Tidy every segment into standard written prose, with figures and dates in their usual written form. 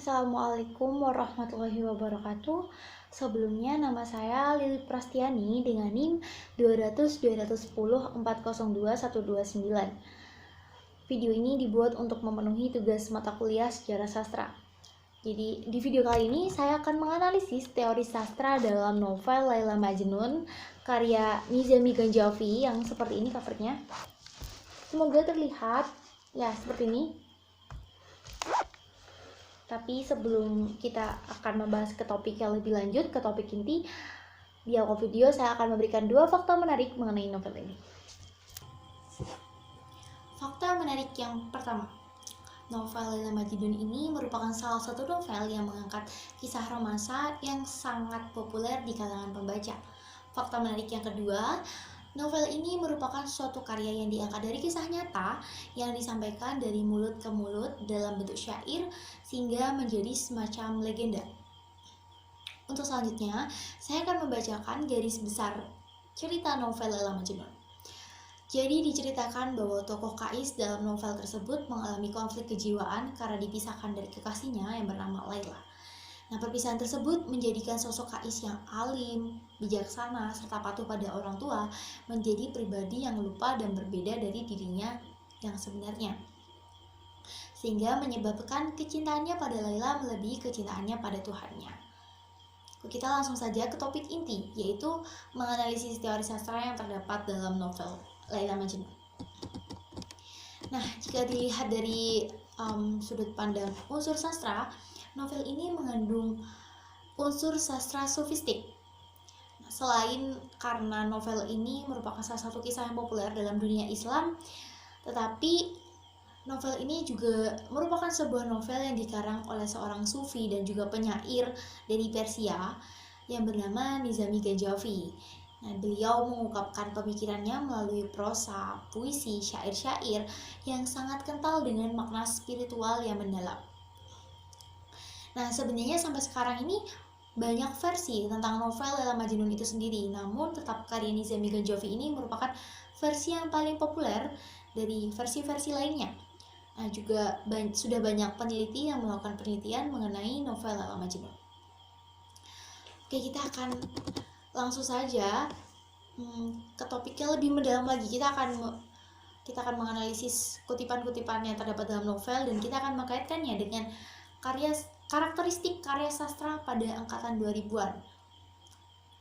Assalamualaikum warahmatullahi wabarakatuh. Sebelumnya nama saya Lili Prastiani dengan NIM 200-210-402-129. Video ini dibuat untuk memenuhi tugas mata kuliah sejarah sastra. Jadi di video kali ini saya akan menganalisis teori sastra dalam novel Laila Majnun karya Nizami Ganjavi yang seperti ini covernya. Semoga terlihat ya seperti ini. Tapi sebelum kita akan membahas ke topik yang lebih lanjut, ke topik inti, di awal video saya akan memberikan 2 fakta menarik mengenai novel ini. Fakta menarik yang pertama, novel Laila Majnun ini merupakan salah satu novel yang mengangkat kisah romansa yang sangat populer di kalangan pembaca. Fakta menarik yang kedua, novel ini merupakan suatu karya yang diangkat dari kisah nyata yang disampaikan dari mulut ke mulut dalam bentuk syair sehingga menjadi semacam legenda. Untuk selanjutnya, saya akan membacakan garis besar cerita novel Laila Majnun. Jadi diceritakan bahwa tokoh Kais dalam novel tersebut mengalami konflik kejiwaan karena dipisahkan dari kekasihnya yang bernama Laila. Nah, perpisahan tersebut menjadikan sosok Kais yang alim, bijaksana, serta patuh pada orang tua menjadi pribadi yang lupa dan berbeda dari dirinya yang sebenarnya. Sehingga menyebabkan kecintaannya pada Laila melebihi kecintaannya pada Tuhannya. Kita langsung saja ke topik inti, yaitu menganalisis teori sastra yang terdapat dalam novel Laila Majnun. Nah, jika dilihat dari sudut pandang unsur sastra, novel ini mengandung unsur sastra sofistik. Selain karena novel ini merupakan salah satu kisah yang populer dalam dunia Islam, tetapi novel ini juga merupakan sebuah novel yang dikarang oleh seorang sufi dan juga penyair dari Persia yang bernama Nizami Ganjavi. Nah, beliau mengungkapkan pemikirannya melalui prosa, puisi, syair-syair yang sangat kental dengan makna spiritual yang mendalam. Nah, sebenarnya sampai sekarang ini banyak versi tentang novel Laila Majnun itu sendiri, namun tetap karya Nizami Ganjavi ini merupakan versi yang paling populer dari versi-versi lainnya. Nah, juga sudah banyak peneliti yang melakukan penelitian mengenai novel Laila Majnun. Oke, kita akan langsung saja ke topik yang lebih mendalam lagi. Kita akan menganalisis kutipan-kutipan yang terdapat dalam novel dan kita akan mengkaitkannya dengan karakteristik karya sastra pada angkatan 2000-an.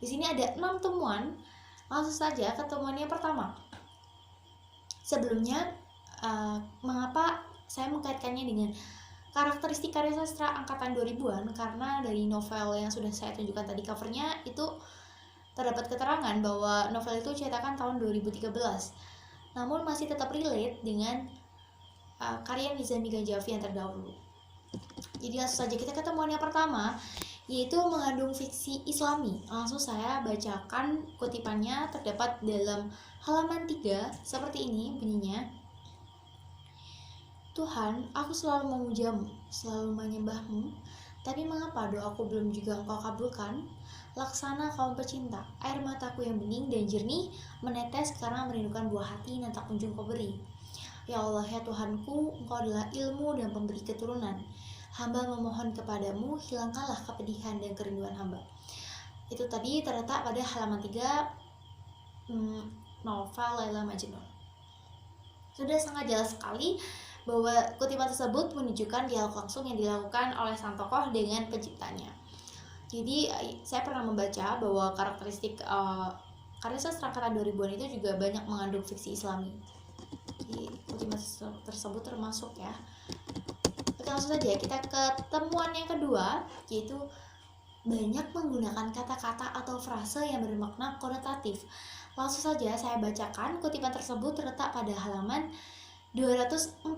Di sini ada 6 temuan. Langsung saja ke temuan yang pertama. Sebelumnya, mengapa saya mengkaitkannya dengan karakteristik karya sastra angkatan 2000-an? Karena dari novel yang sudah saya tunjukkan tadi covernya itu terdapat keterangan bahwa novel itu cetakan tahun 2013. Namun masih tetap relate dengan karya Nizami Ganjavi yang terdahulu. Jadi langsung saja kita ke temuan yang pertama, yaitu mengandung fiksi Islami. Langsung saya bacakan kutipannya, terdapat dalam halaman 3 seperti ini bunyinya. Tuhan, aku selalu memujamu, selalu menyembahmu, tapi mengapa doaku belum juga engkau kabulkan? Laksana kaum pecinta, air mataku yang bening dan jernih menetes karena merindukan buah hati yang tak kunjung kau beri. Ya Allah, ya Tuhanku, engkau adalah ilmu dan pemberi keturunan. Hamba memohon kepadamu, hilangkanlah kepedihan dan kerinduan hamba. Itu tadi terletak pada halaman 3 novel Laila Majnun. Sudah sangat jelas sekali bahwa kutipan tersebut menunjukkan dialog langsung yang dilakukan oleh sang tokoh dengan penciptanya. Jadi saya pernah membaca bahwa karakteristik karya sastra angkatan 2000-an itu juga banyak mengandung fiksi Islami. Jadi kutipan tersebut termasuk ya. Oke, langsung saja kita ke temuan yang kedua, yaitu banyak menggunakan kata-kata atau frase yang bermakna konotatif. Langsung saja saya bacakan kutipan tersebut terletak pada halaman 243.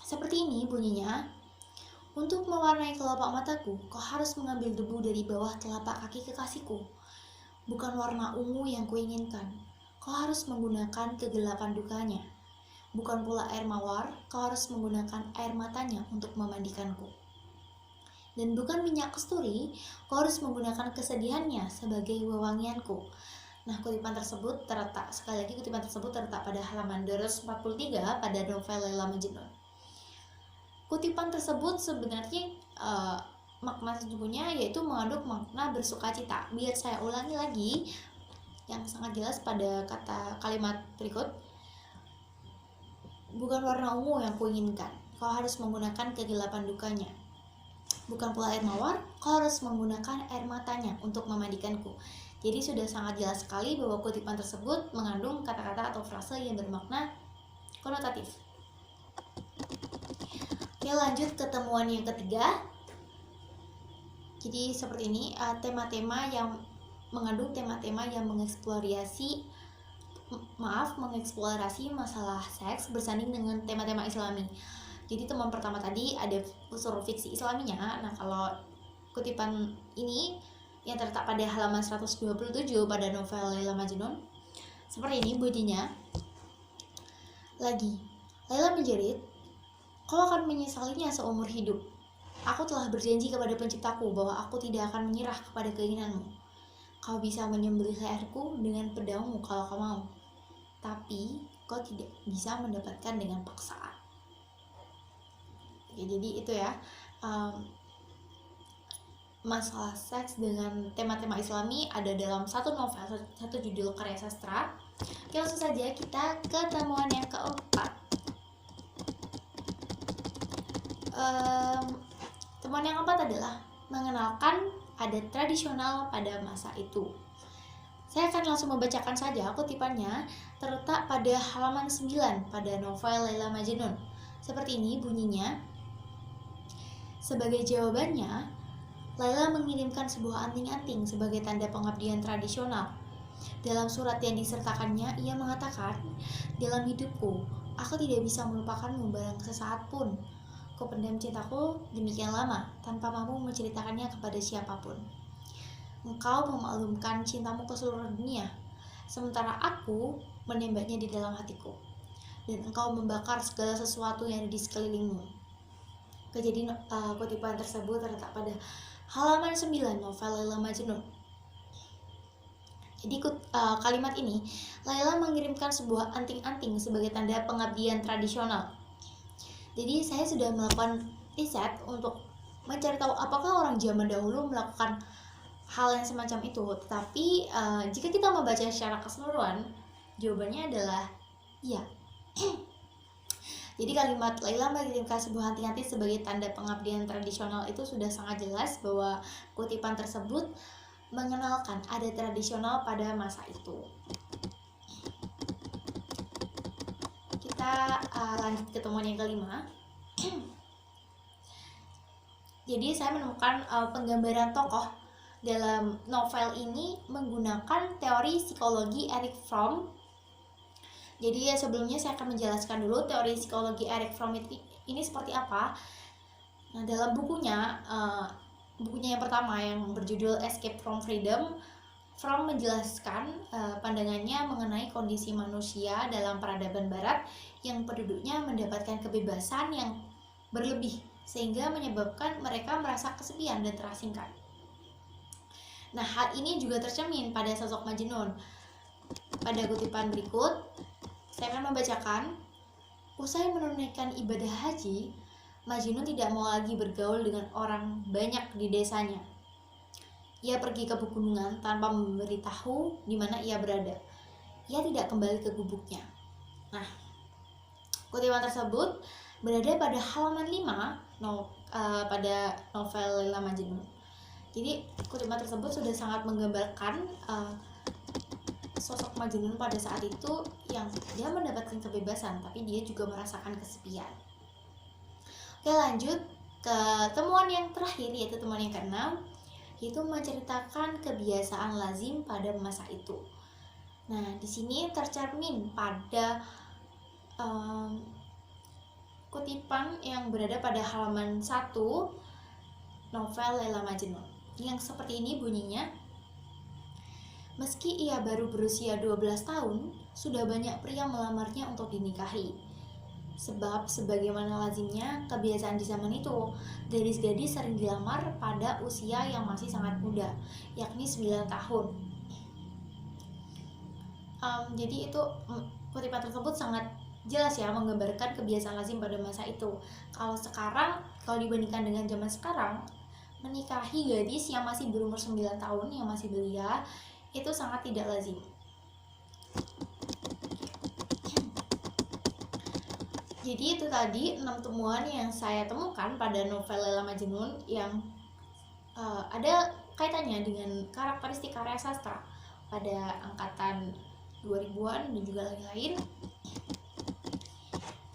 Seperti ini bunyinya. Untuk mewarnai kelopak mataku, kau harus mengambil debu dari bawah telapak kaki kekasihku. Bukan warna ungu yang kuinginkan. Kau harus menggunakan kegelapan dukanya. Bukan pula air mawar, kau harus menggunakan air matanya untuk memandikanku. Dan bukan minyak kasturi, kau harus menggunakan kesedihannya sebagai wewangianku. Nah, kutipan tersebut terletak pada halaman 243 pada novel Laila Majnun. Kutipan tersebut sebenarnya makna sesungguhnya yaitu mengandung makna bersukacita. Biar saya ulangi lagi yang sangat jelas pada kalimat berikut. Bukan warna ungu yang kuinginkan, kau harus menggunakan kegelapan dukanya. Bukan pula air mawar, kau harus menggunakan air matanya untuk memandikanku. Jadi sudah sangat jelas sekali bahwa kutipan tersebut mengandung kata-kata atau frase yang bermakna konotatif. Oke, lanjut ke temuan yang ketiga. Jadi seperti ini, tema-tema yang mengandung tema-tema yang mengeksplorasi masalah seks bersanding dengan tema-tema Islami. Jadi temuan pertama tadi ada unsur fiksi Islaminya. Nah, kalau kutipan ini yang terletak pada halaman 127 pada novel Laila Majnun, seperti ini bunyinya. Lagi, Laila menjerit, kau akan menyesalinya seumur hidup. Aku telah berjanji kepada penciptaku bahwa aku tidak akan menyerah kepada keinginanmu. Kau bisa menyembelih leherku dengan pedangmu kalau kau mau, tapi kau tidak bisa mendapatkan dengan paksaan. Oke, jadi itu ya, masalah seks dengan tema-tema Islami ada dalam satu novel, satu judul karya sastra. Oke, langsung saja kita ke temuan yang keempat. Temuan yang keempat adalah mengenalkan adat tradisional pada masa itu. Saya akan langsung membacakan saja kutipannya, terletak pada halaman 9 pada novel Laila Majnun. Seperti ini bunyinya. Sebagai jawabannya, Laila mengirimkan sebuah anting-anting sebagai tanda pengabdian tradisional. Dalam surat yang disertakannya, ia mengatakan, dalam hidupku, aku tidak bisa melupakanmu barang sesaat pun. Ku pendam cintaku demikian lama, tanpa mampu menceritakannya kepada siapapun. Engkau memaklumkan cintamu ke seluruh dunia, sementara aku menembaknya di dalam hatiku, dan engkau membakar segala sesuatu yang ada di sekelilingmu. Jadi kutipan tersebut terletak pada halaman 9 novel Laila Majnun. Jadi kalimat ini, Laila mengirimkan sebuah anting-anting sebagai tanda pengabdian tradisional. Jadi saya sudah melakukan riset untuk mencari tahu apakah orang zaman dahulu melakukan hal yang semacam itu. Tetapi jika kita membaca secara keseluruhan, jawabannya adalah iya. Jadi kalimat Laila mengirimkan sebuah anting-anting sebagai tanda pengabdian tradisional itu sudah sangat jelas bahwa kutipan tersebut mengenalkan adat tradisional pada masa itu. Kita lanjut ke temuan yang kelima. Jadi saya menemukan penggambaran tokoh dalam novel ini menggunakan teori psikologi Erich Fromm. Jadi sebelumnya saya akan menjelaskan dulu teori psikologi Erich Fromm ini seperti apa. Nah, dalam bukunya yang pertama yang berjudul Escape from Freedom, Fromm menjelaskan pandangannya mengenai kondisi manusia dalam peradaban barat yang penduduknya mendapatkan kebebasan yang berlebih sehingga menyebabkan mereka merasa kesepian dan terasingkan. Nah, hal ini juga tercermin pada sosok Majnun. Pada kutipan berikut, saya akan membacakan. Usai menunaikan ibadah haji, Majnun tidak mau lagi bergaul dengan orang banyak di desanya. Ia pergi ke pegunungan tanpa memberitahu di mana ia berada. Ia tidak kembali ke gubuknya. Nah, kutipan tersebut berada pada halaman 5 pada novel Laila Majnun. Jadi kutipan tersebut sudah sangat menggambarkan sosok Majnun pada saat itu yang dia mendapatkan kebebasan tapi dia juga merasakan kesepian. Oke, lanjut ke temuan yang terakhir, yaitu temuan yang keenam, yaitu menceritakan kebiasaan lazim pada masa itu. Nah, di sini tercermin pada kutipan yang berada pada halaman 1 novel Laila Majnun yang seperti ini bunyinya. Meski ia baru berusia 12 tahun, sudah banyak pria melamarnya untuk dinikahi. Sebab sebagaimana lazimnya kebiasaan di zaman itu, gadis-gadis sering dilamar pada usia yang masih sangat muda, yakni 9 tahun. Jadi itu kutipan tersebut sangat jelas ya menggambarkan kebiasaan lazim pada masa itu. Kalau dibandingkan dengan zaman sekarang, menikahi gadis yang masih berumur 9 tahun yang masih belia itu sangat tidak lazim. Jadi itu tadi 6 temuan yang saya temukan pada novel Laila Majnun yang ada kaitannya dengan karakteristik karya sastra pada angkatan 2000-an dan juga lain-lain.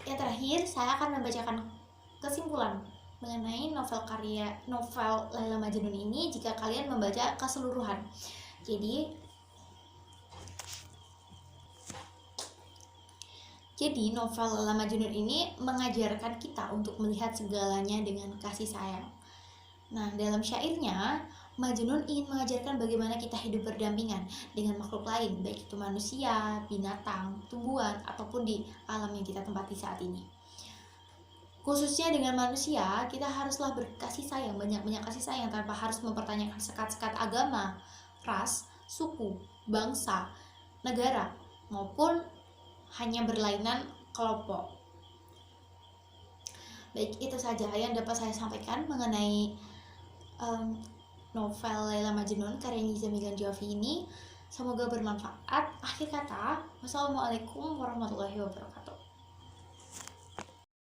Yang terakhir, saya akan membacakan kesimpulan mengenai novel Laila Majnun ini jika kalian membaca keseluruhan. Jadi novel Laila Majnun ini mengajarkan kita untuk melihat segalanya dengan kasih sayang. Nah, dalam syairnya, Majnun ingin mengajarkan bagaimana kita hidup berdampingan dengan makhluk lain, baik itu manusia, binatang, tumbuhan, ataupun di alam yang kita tempati saat ini. Khususnya dengan manusia, kita haruslah berkasih sayang, banyak-banyak kasih sayang tanpa harus mempertanyakan sekat-sekat agama, ras, suku, bangsa, negara, maupun hanya berlainan kelompok. Baik, itu saja yang dapat saya sampaikan mengenai novel Laila Majnun karya Nizami Ganjaufi ini. Semoga bermanfaat. Akhir kata, wassalamualaikum warahmatullahi wabarakatuh.